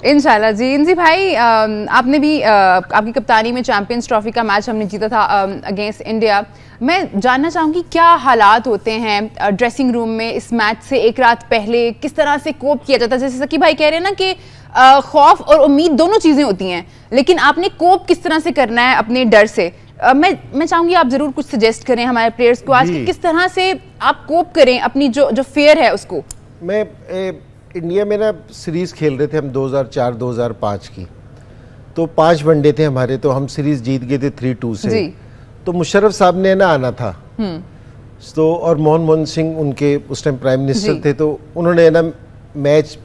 इंशाल्लाह जी। इंजी भाई, आपने भी आपकी कप्तानी में चैंपियंस ट्रॉफी का मैच हमने जीता था अगेंस्ट इंडिया। मैं जानना चाहूँगी क्या हालात होते हैं ड्रेसिंग रूम में इस मैच से एक रात पहले, किस तरह से कोप किया जाता है? जैसे सकी भाई कह रहे हैं ना कि खौफ और उम्मीद दोनों चीज़ें होती हैं, लेकिन आपने कोप किस तरह से करना है अपने डर से? मैं चाहूँगी आप ज़रूर कुछ सजेस्ट करें हमारे प्लेयर्स को आज कि किस तरह से आप कोप करें अपनी जो फेयर है उसको। मैं इंडिया में ना सीरीज़ खेल रहे थे हम 2004-2005 की, तो 5 वनडे थे हमारे, तो हम सीरीज़ जीत गए थे 3-2 से जी। तो मुशर्रफ साहब ने ना आना था, तो और मनमोहन सिंह उनके उस टाइम प्राइम मिनिस्टर थे, तो उन्होंने ना मैच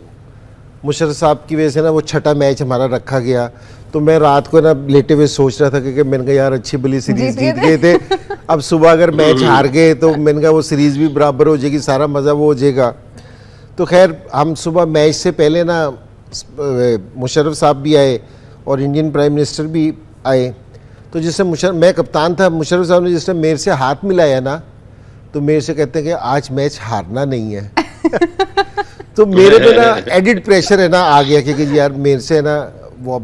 मुशर्रफ साहब की वजह से ना वो छठा मैच हमारा रखा गया। तो मैं रात को ना लेटे हुए सोच रहा था कि मैंने कहा यार अच्छी भली सीरीज़ जीत गए थे, अब सुबह अगर मैच हार गए तो मैंने कहा वो सीरीज़ भी बराबर हो जाएगी, सारा मज़ा वो हो जाएगा। तो खैर हम सुबह मैच से पहले ना मुशर्रफ साहब भी आए और इंडियन प्राइम मिनिस्टर भी आए, तो जिससे मैं कप्तान था, मुशर्रफ साहब ने जिसने मेरे से हाथ मिलाया ना, तो मेरे से कहते हैं कि आज मैच हारना नहीं है। तो मेरे पे ना एडिड प्रेशर है ना आ गया, क्योंकि यार मेरे से ना वो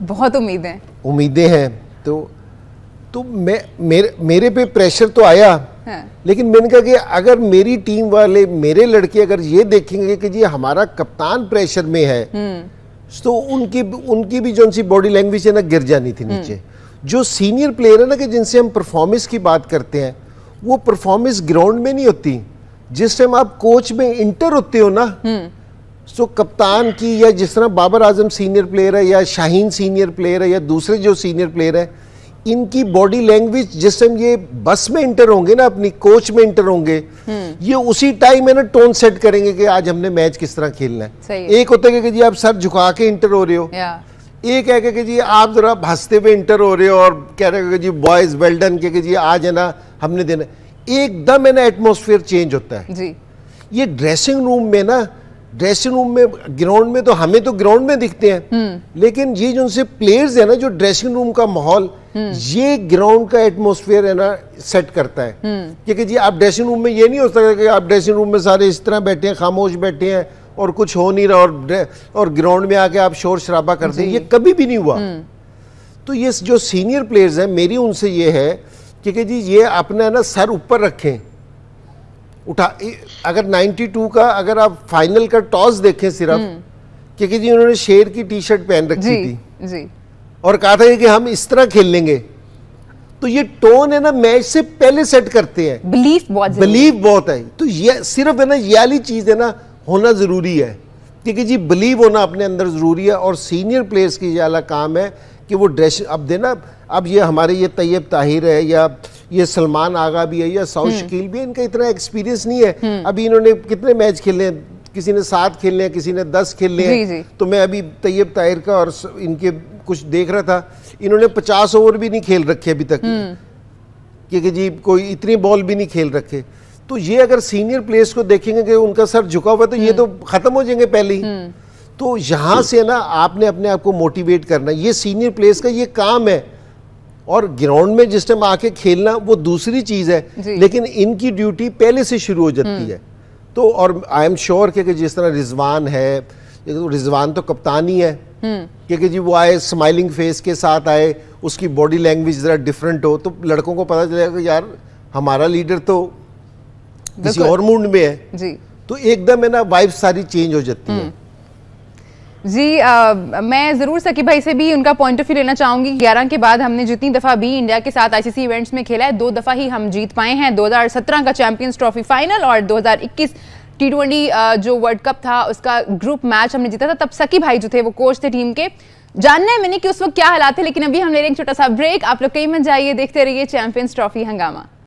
बहुत उम्मीदें हैं, तो मेरे पे प्रेशर तो आया, हाँ। लेकिन मैंने कहा कि अगर मेरी टीम वाले, मेरे लड़के अगर ये देखेंगे कि जी हमारा कप्तान प्रेशर में है, तो उनकी भी जो सी बॉडी लैंग्वेज है ना गिर जानी थी नीचे। जो सीनियर प्लेयर है ना कि जिनसे हम परफॉर्मेंस की बात करते हैं, वो परफॉर्मेंस ग्राउंड में नहीं होती, जिस टाइम आप कोच में इंटर होते हो ना, तो कप्तान की, या जिस तरह बाबर आजम सीनियर प्लेयर है या शाहीन सीनियर प्लेयर है या दूसरे जो सीनियर प्लेयर है, इनकी बॉडी लैंग्वेज जिस टाइम ये बस में इंटर होंगे ना, अपनी कोच में इंटर होंगे, ये उसी टाइम है ना टोन सेट करेंगे कि आज हमने मैच किस तरह खेलना है। एक होता है कि जी आप सर झुका के इंटर हो रहे हो, एक है कि जी आप जरा हंसते हुए इंटर हो रहे हो और कह रहे हो कि जी बॉयज वेल डन, के जी आज है ना हमने देना। एकदम है ना एटमोस्फेयर चेंज होता है जी। ये ड्रेसिंग रूम में ना, ड्रेसिंग रूम में, ग्राउंड में तो हमें तो ग्राउंड में दिखते हैं, लेकिन ये जो उनसे प्लेयर्स है ना, जो ड्रेसिंग रूम का माहौल, ये ग्राउंड का एटमॉस्फेयर है ना सेट करता है। क्योंकि जी आप ड्रेसिंग रूम में ये नहीं हो सकता कि आप ड्रेसिंग रूम में सारे इस तरह बैठे हैं, खामोश बैठे हैं और कुछ हो नहीं रहा, और ग्राउंड में आके आप शोर शराबा करते हैं, ये कभी भी नहीं हुआ। तो ये जो सीनियर प्लेयर्स हैं, मेरी उनसे ये है कि जी ये अपना ना सर ऊपर रखें, उठा। अगर 92 का अगर आप फाइनल का टॉस देखें सिर्फ, क्योंकि जी उन्होंने शेर की टी शर्ट पहन रखी थी जी। और कहा था कि हम इस तरह खेल लेंगे, तो ये टोन है ना मैच से पहले सेट करते हैं, बिलीफ बहुत है। तो ये सिर्फ है ना ये वाली चीज है ना होना जरूरी है, क्योंकि जी बिलीव होना अपने अंदर जरूरी है। और सीनियर प्लेयर्स की ये वाला काम है कि वो ड्रेस अब देना। अब ये हमारे ये तैयब ताहिर है या ये सलमान आगा भी है या सऊद शकील भी है, इनका इतना एक्सपीरियंस नहीं है। अभी इन्होंने कितने मैच खेले हैं, किसी ने 7 खेलने हैं, किसी ने 10 खेलने हैं। तो मैं अभी तैयब ताहिर का और इनके कुछ देख रहा था, इन्होंने 50 ओवर भी नहीं खेल रखे अभी तक, क्योंकि जी कोई इतनी बॉल भी नहीं खेल रखे। तो ये अगर सीनियर प्लेयर्स को देखेंगे कि उनका सर झुका हुआ, तो ये तो खत्म हो जाएंगे पहले ही। तो यहाँ से ना आपने अपने आप को मोटिवेट करना, ये सीनियर प्लेयर्स का ये काम है। और ग्राउंड में जिस टाइम आके खेलना वो दूसरी चीज है, लेकिन इनकी ड्यूटी पहले से शुरू हो जाती है। तो और आई एम श्योर कि जिस तरह रिजवान है, रिजवान तो कप्तान ही है, क्योंकि जी वो आए स्माइलिंग फेस के साथ आए, उसकी बॉडी लैंग्वेज जरा डिफरेंट हो, तो लड़कों को पता चलेगा कि यार हमारा लीडर तो किसी और मूड में है जी। तो एकदम है ना वाइब सारी चेंज हो जाती है जी। मैं ज़रूर सकी भाई से भी उनका पॉइंट ऑफ व्यू लेना चाहूँगी। 11 के बाद हमने जितनी दफ़ा भी इंडिया के साथ आईसीसी इवेंट्स में खेला है, 2 दफ़ा ही हम जीत पाए हैं। 2017 का चैंपियंस ट्रॉफी फाइनल और 2021 T20 जो वर्ल्ड कप था उसका ग्रुप मैच हमने जीता था। तब सकी भाई जो थे वो कोच थे टीम के। जानना है मैंने कि उस वक्त क्या हालात थे, लेकिन अभी हम ले रहे हैं एक छोटा सा ब्रेक। आप लोग कहीं मत जाइए, देखते रहिए चैंपियंस ट्रॉफी हंगामा।